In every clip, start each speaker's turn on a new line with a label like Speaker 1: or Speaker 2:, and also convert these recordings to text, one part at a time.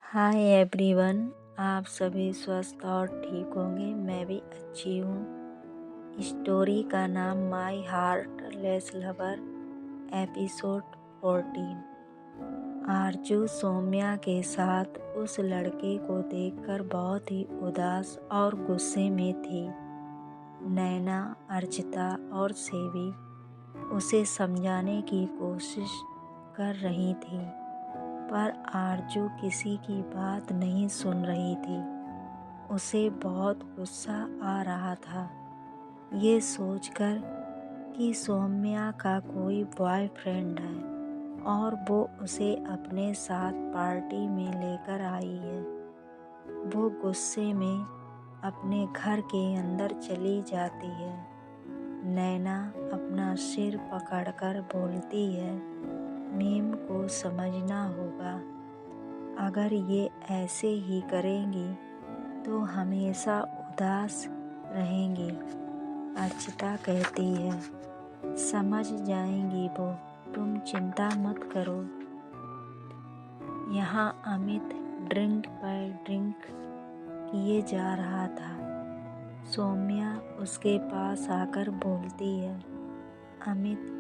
Speaker 1: Hi everyone. आप सभी स्वस्थ और ठीक होंगे। मैं भी अच्छी हूँ। स्टोरी का नाम माई हार्टलेस लवर, एपिसोड 14। आरजू सौम्या के साथ उस लड़के को देखकर बहुत ही उदास और गुस्से में थी। नैना, अर्चिता और सेवी उसे समझाने की कोशिश कर रही थी, पर आरजू किसी की बात नहीं सुन रही थी। उसे बहुत गुस्सा आ रहा था, ये सोचकर कि सौम्या का कोई बॉयफ्रेंड है और वो उसे अपने साथ पार्टी में लेकर आई है। वो गुस्से में अपने घर के अंदर चली जाती है। नैना अपना सिर पकड़कर बोलती है, मीम को समझना होगा। अगर ये ऐसे ही करेंगी तो हमेशा उदास रहेंगी। अर्चिता कहती है, समझ जाएंगी वो, तुम चिंता मत करो। यहाँ अमित ड्रिंक पर ड्रिंक किए जा रहा था। सौम्या उसके पास आकर बोलती है, अमित,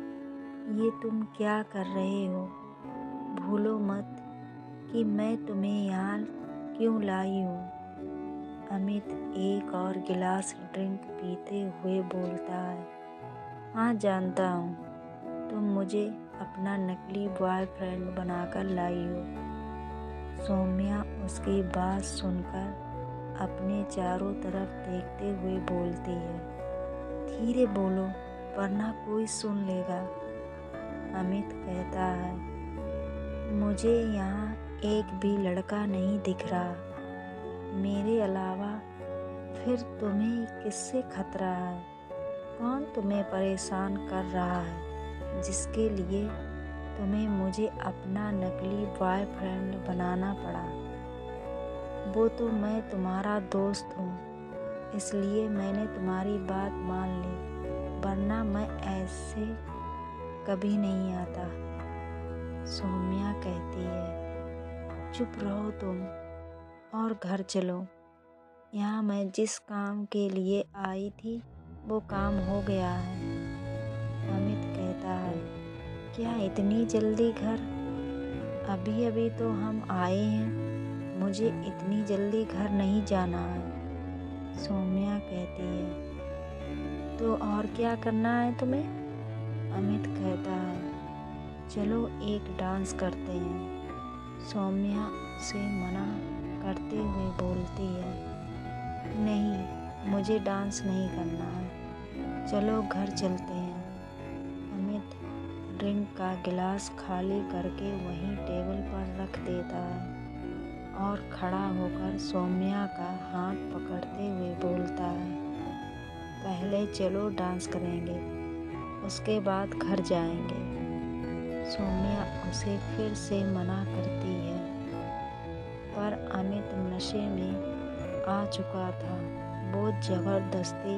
Speaker 1: ये तुम क्या कर रहे हो? भूलो मत कि मैं तुम्हें यहाँ क्यों लाई हूँ। अमित एक और गिलास ड्रिंक पीते हुए बोलता है, हाँ जानता हूँ, तुम मुझे अपना नकली बॉयफ्रेंड बनाकर लाई हो। सौम्या उसकी बात सुनकर अपने चारों तरफ देखते हुए बोलती है, धीरे बोलो वरना कोई सुन लेगा। अमित कहता है, मुझे यहाँ एक भी लड़का नहीं दिख रहा, मेरे अलावा फिर तुम्हें किससे खतरा है? कौन तुम्हें परेशान कर रहा है जिसके लिए तुम्हें मुझे अपना नकली बॉयफ्रेंड बनाना पड़ा? वो तो मैं तुम्हारा दोस्त हूँ, इसलिए मैंने तुम्हारी बात मान ली, वरना मैं ऐसे कभी नहीं आता। सौम्या कहती है, चुप रहो तुम और घर चलो। यहाँ मैं जिस काम के लिए आई थी वो काम हो गया है। अमित कहता है, क्या इतनी जल्दी घर? अभी अभी तो हम आए हैं, मुझे इतनी जल्दी घर नहीं जाना है। सौम्या कहती है, तो और क्या करना है तुम्हें? अमित कहता है, चलो एक डांस करते हैं। सौम्या उसे मना करते हुए बोलती है, नहीं, मुझे डांस नहीं करना है, चलो घर चलते हैं। अमित ड्रिंक का गिलास खाली करके वहीं टेबल पर रख देता है और खड़ा होकर सौम्या का हाथ पकड़ते हुए बोलता है, पहले चलो डांस करेंगे, उसके बाद घर जाएंगे। सौम्या उसे फिर से मना करती है, पर अमित नशे में आ चुका था। वो ज़बरदस्ती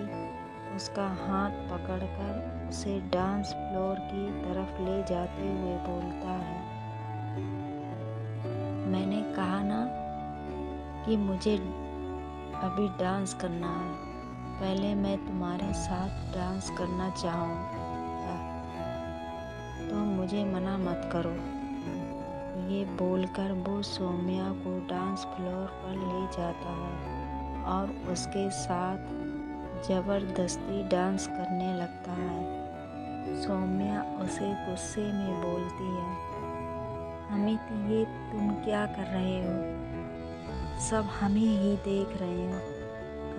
Speaker 1: उसका हाथ पकड़कर उसे डांस फ्लोर की तरफ ले जाते हुए बोलता है, मैंने कहा ना कि मुझे अभी डांस करना है, पहले मैं तुम्हारे साथ डांस करना चाहूँगा, तो मुझे मना मत करो। ये बोलकर वो सौम्या को डांस फ्लोर पर ले जाता है और उसके साथ ज़बरदस्ती डांस करने लगता है। सौम्या उसे गुस्से में बोलती है, अमित, ये तुम क्या कर रहे हो? सब हमें ही देख रहे हो।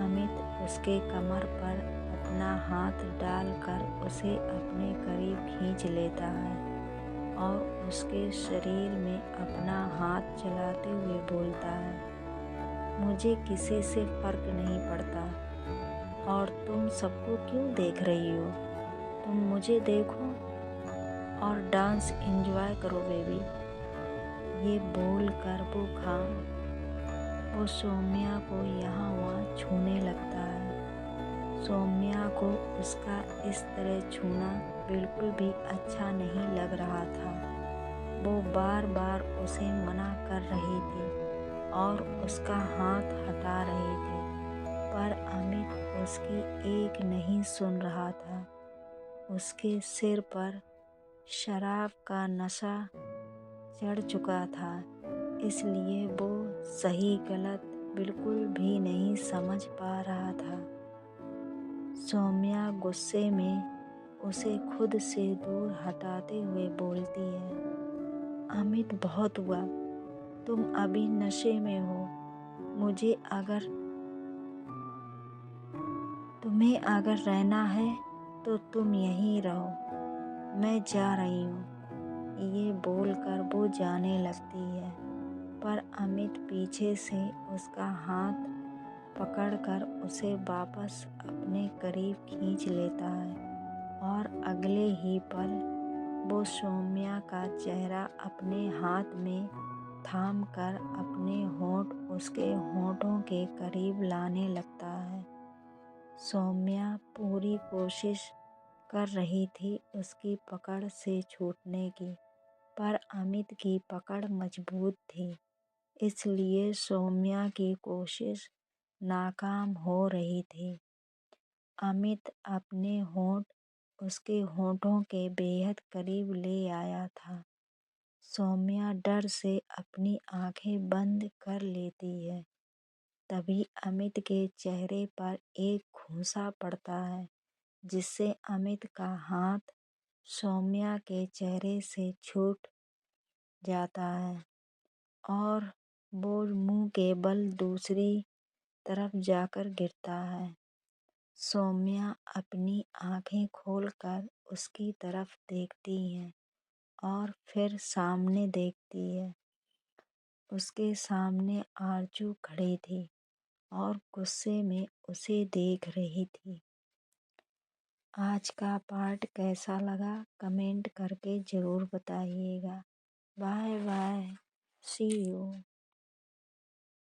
Speaker 1: अमित उसके कमर पर अपना हाथ डालकर उसे अपने करीब खींच लेता है और उसके शरीर में अपना हाथ चलाते हुए बोलता है, मुझे किसी से फ़र्क नहीं पड़ता और तुम सबको क्यों देख रही हो? तुम मुझे देखो और डांस एंजॉय करो बेबी। ये बोलकर वो सौम्या को यहाँ वहाँ छूने लगता है। सौम्या को उसका इस तरह छूना बिल्कुल भी अच्छा नहीं लग रहा था। वो बार बार उसे मना कर रही थी, और उसका हाथ हटा रहे थे, पर अमित उसकी एक नहीं सुन रहा था। उसके सिर पर शराब का नशा चढ़ चुका था, इसलिए वो सही गलत बिल्कुल भी नहीं समझ पा रहा था। सौम्या गुस्से में उसे खुद से दूर हटाते हुए बोलती है, अमित बहुत हुआ, तुम अभी नशे में हो। तुम्हें अगर रहना है तो तुम यहीं रहो, मैं जा रही हूँ। ये बोलकर वो जाने लगती है, पर अमित पीछे से उसका हाथ पकड़कर उसे वापस अपने करीब खींच लेता है और अगले ही पल वो सौम्या का चेहरा अपने हाथ में थाम कर अपने होंठ उसके होंठों के करीब लाने लगता है। सौम्या पूरी कोशिश कर रही थी उसकी पकड़ से छूटने की, पर अमित की पकड़ मजबूत थी, इसलिए सौम्या की कोशिश नाकाम हो रही थी। अमित अपने होंठ उसके होंठों के बेहद करीब ले आया था। सौम्या डर से अपनी आंखें बंद कर लेती है। तभी अमित के चेहरे पर एक घूंसा पड़ता है, जिससे अमित का हाथ सौम्या के चेहरे से छूट जाता है और वो मुंह के बल दूसरी तरफ जाकर गिरता है। सौम्या अपनी आंखें खोलकर उसकी तरफ देखती है और फिर सामने देखती है। उसके सामने आरजू खड़ी थी और गुस्से में उसे देख रही थी। आज का पार्ट कैसा लगा कमेंट करके ज़रूर बताइएगा। Bye bye, see you.